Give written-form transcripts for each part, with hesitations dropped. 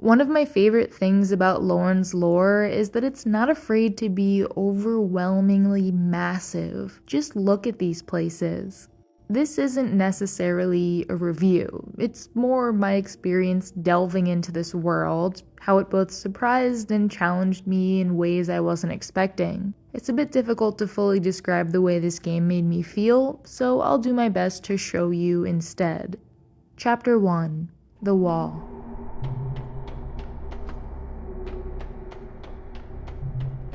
One of my favorite things about Lorn's lore is that it's not afraid to be overwhelmingly massive. Just look at these places. This isn't necessarily a review, it's more my experience delving into this world, how it both surprised and challenged me in ways I wasn't expecting. It's a bit difficult to fully describe the way this game made me feel, so I'll do my best to show you instead. Chapter 1: The Wall.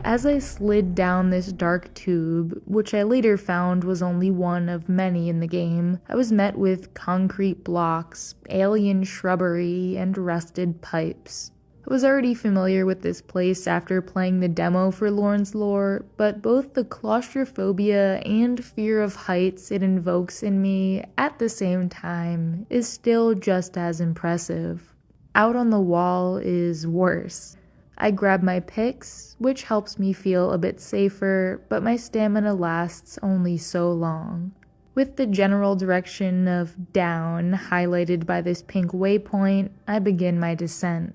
As I slid down this dark tube, which I later found was only one of many in the game, I was met with concrete blocks, alien shrubbery, and rusted pipes. I was already familiar with this place after playing the demo for Lorn's lore, but both the claustrophobia and fear of heights it invokes in me at the same time is still just as impressive. Out on the wall is worse. I grab my picks, which helps me feel a bit safer, but my stamina lasts only so long. With the general direction of down highlighted by this pink waypoint, I begin my descent.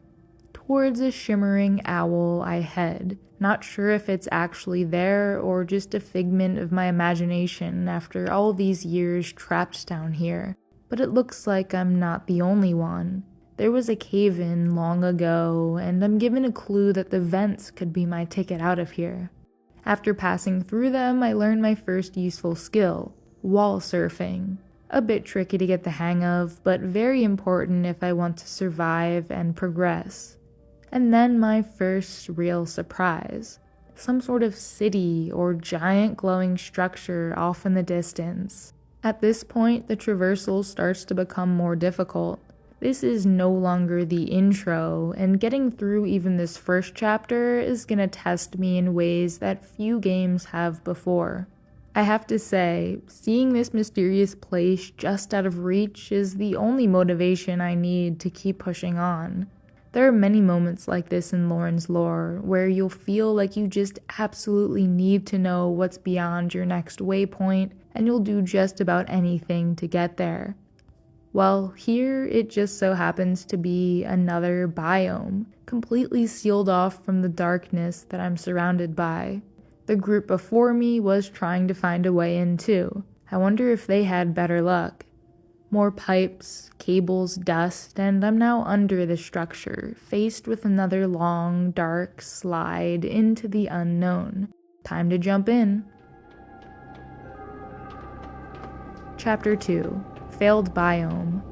Towards a shimmering owl I head, not sure if it's actually there or just a figment of my imagination after all these years trapped down here, but it looks like I'm not the only one. There was a cave-in long ago, and I'm given a clue that the vents could be my ticket out of here. After passing through them, I learned my first useful skill, wall surfing. A bit tricky to get the hang of, but very important if I want to survive and progress. And then my first real surprise. Some sort of city or giant glowing structure off in the distance. At this point, the traversal starts to become more difficult. This is no longer the intro, and getting through even this first chapter is gonna test me in ways that few games have before. I have to say, seeing this mysterious place just out of reach is the only motivation I need to keep pushing on. There are many moments like this in Lorn's lore, where you'll feel like you just absolutely need to know what's beyond your next waypoint, and you'll do just about anything to get there. Well, here it just so happens to be another biome, completely sealed off from the darkness that I'm surrounded by. The group before me was trying to find a way in too. I wonder if they had better luck. More pipes, cables, dust, and I'm now under the structure, faced with another long, dark slide into the unknown. Time to jump in. Chapter 2: Failed Biome.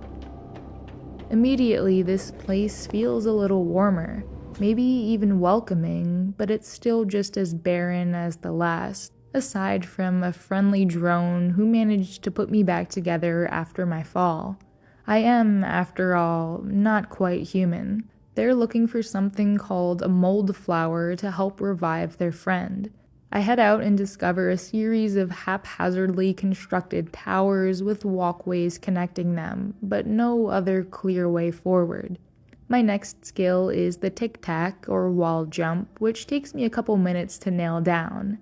Immediately, this place feels a little warmer, maybe even welcoming, but it's still just as barren as the last, aside from a friendly drone who managed to put me back together after my fall. I am, after all, not quite human. They're looking for something called a mold flower to help revive their friend. I head out and discover a series of haphazardly constructed towers with walkways connecting them, but no other clear way forward. My next skill is the tic-tac or wall jump, which takes me a couple minutes to nail down.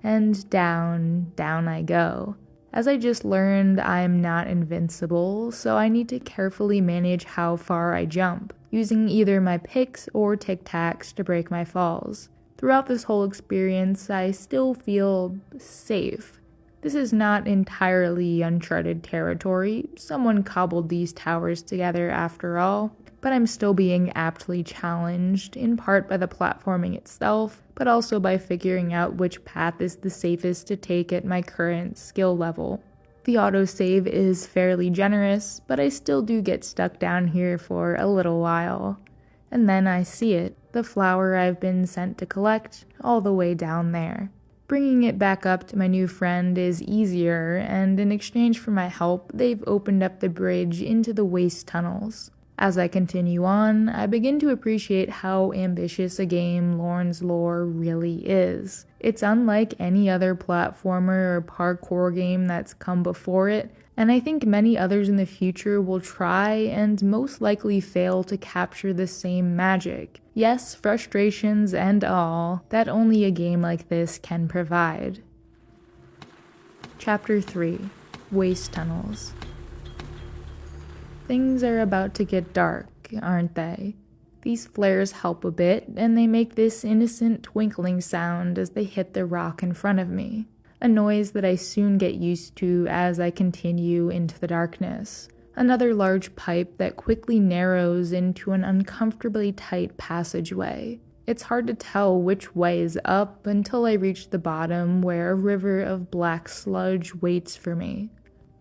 And down I go. As I just learned, I'm not invincible, so I need to carefully manage how far I jump, using either my picks or tic-tacs to break my falls. Throughout this whole experience, I still feel safe. This is not entirely uncharted territory. Someone cobbled these towers together after all, but I'm still being aptly challenged, in part by the platforming itself, but also by figuring out which path is the safest to take at my current skill level. The autosave is fairly generous, but I still do get stuck down here for a little while. And then I see it, the flower I've been sent to collect, all the way down there. Bringing it back up to my new friend is easier, and in exchange for my help, they've opened up the bridge into the waste tunnels. As I continue on, I begin to appreciate how ambitious a game Lorn's lore really is. It's unlike any other platformer or parkour game that's come before it, and I think many others in the future will try and most likely fail to capture the same magic. Yes, frustrations and all, that only a game like this can provide. Chapter 3: Waste Tunnels. Things are about to get dark, aren't they? These flares help a bit, and they make this innocent twinkling sound as they hit the rock in front of me, a noise that I soon get used to as I continue into the darkness. Another large pipe that quickly narrows into an uncomfortably tight passageway. It's hard to tell which way is up until I reach the bottom where a river of black sludge waits for me.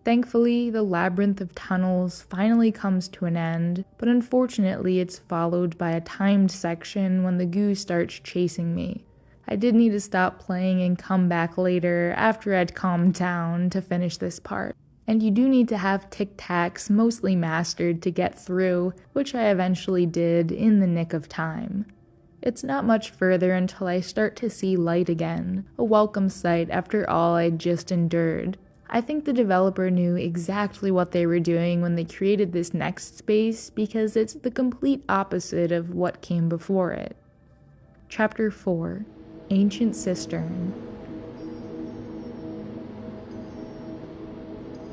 Thankfully, the labyrinth of tunnels finally comes to an end, but unfortunately it's followed by a timed section when the goo starts chasing me. I did need to stop playing and come back later after I'd calmed down to finish this part. And you do need to have tic-tacs mostly mastered to get through, which I eventually did in the nick of time. It's not much further until I start to see light again, a welcome sight after all I'd just endured. I think the developer knew exactly what they were doing when they created this next space because it's the complete opposite of what came before it. Chapter 4: Ancient Cistern.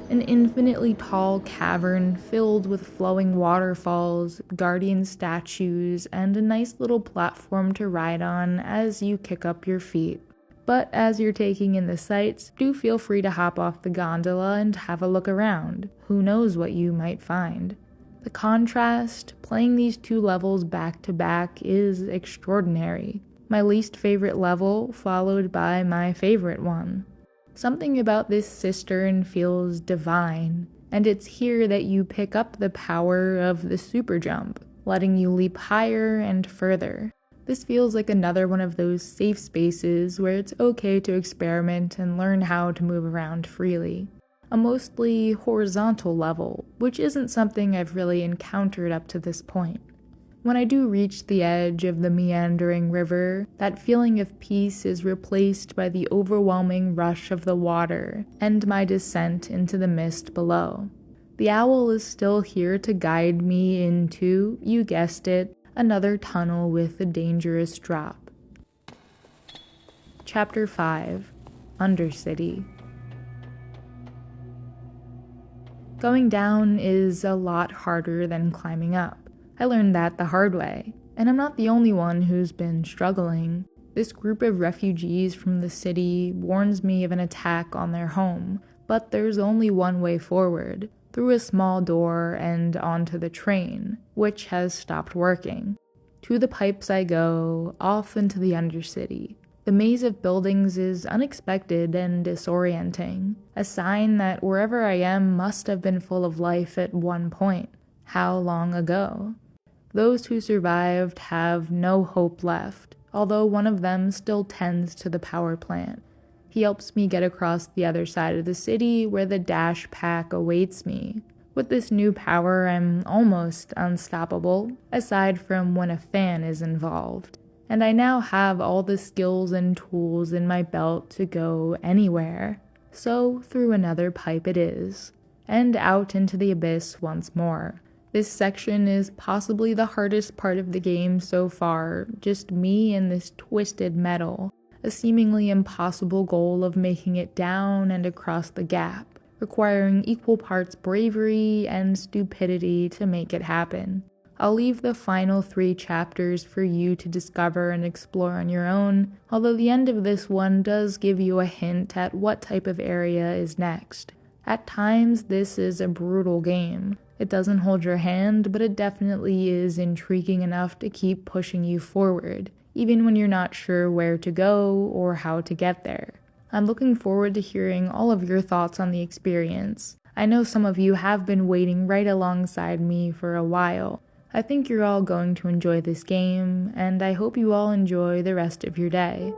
An infinitely tall cavern filled with flowing waterfalls, guardian statues, and a nice little platform to ride on as you kick up your feet. But as you're taking in the sights, do feel free to hop off the gondola and have a look around. Who knows what you might find. The contrast, playing these two levels back to back, is extraordinary. My least favorite level, followed by my favorite one. Something about this cistern feels divine, and it's here that you pick up the power of the super jump, letting you leap higher and further. This feels like another one of those safe spaces where it's okay to experiment and learn how to move around freely. A mostly horizontal level, which isn't something I've really encountered up to this point. When I do reach the edge of the meandering river, that feeling of peace is replaced by the overwhelming rush of the water and my descent into the mist below. The owl is still here to guide me into, you guessed it, another tunnel with a dangerous drop. Chapter 5: Undercity. Going down is a lot harder than climbing up. I learned that the hard way, and I'm not the only one who's been struggling. This group of refugees from the city warns me of an attack on their home, but there's only one way forward, through a small door and onto the train, which has stopped working. To the pipes I go, off into the Undercity. The maze of buildings is unexpected and disorienting, a sign that wherever I am must have been full of life at one point. How long ago? Those who survived have no hope left, although one of them still tends to the power plant. He helps me get across the other side of the city where the dash pack awaits me. With this new power, I'm almost unstoppable, aside from when a fan is involved. And I now have all the skills and tools in my belt to go anywhere. So through another pipe it is, and out into the abyss once more. This section is possibly the hardest part of the game so far, just me and this twisted metal, a seemingly impossible goal of making it down and across the gap, requiring equal parts bravery and stupidity to make it happen. I'll leave the final 3 chapters for you to discover and explore on your own, although the end of this one does give you a hint at what type of area is next. At times, this is a brutal game. It doesn't hold your hand, but it definitely is intriguing enough to keep pushing you forward, even when you're not sure where to go or how to get there. I'm looking forward to hearing all of your thoughts on the experience. I know some of you have been waiting right alongside me for a while. I think you're all going to enjoy this game, and I hope you all enjoy the rest of your day.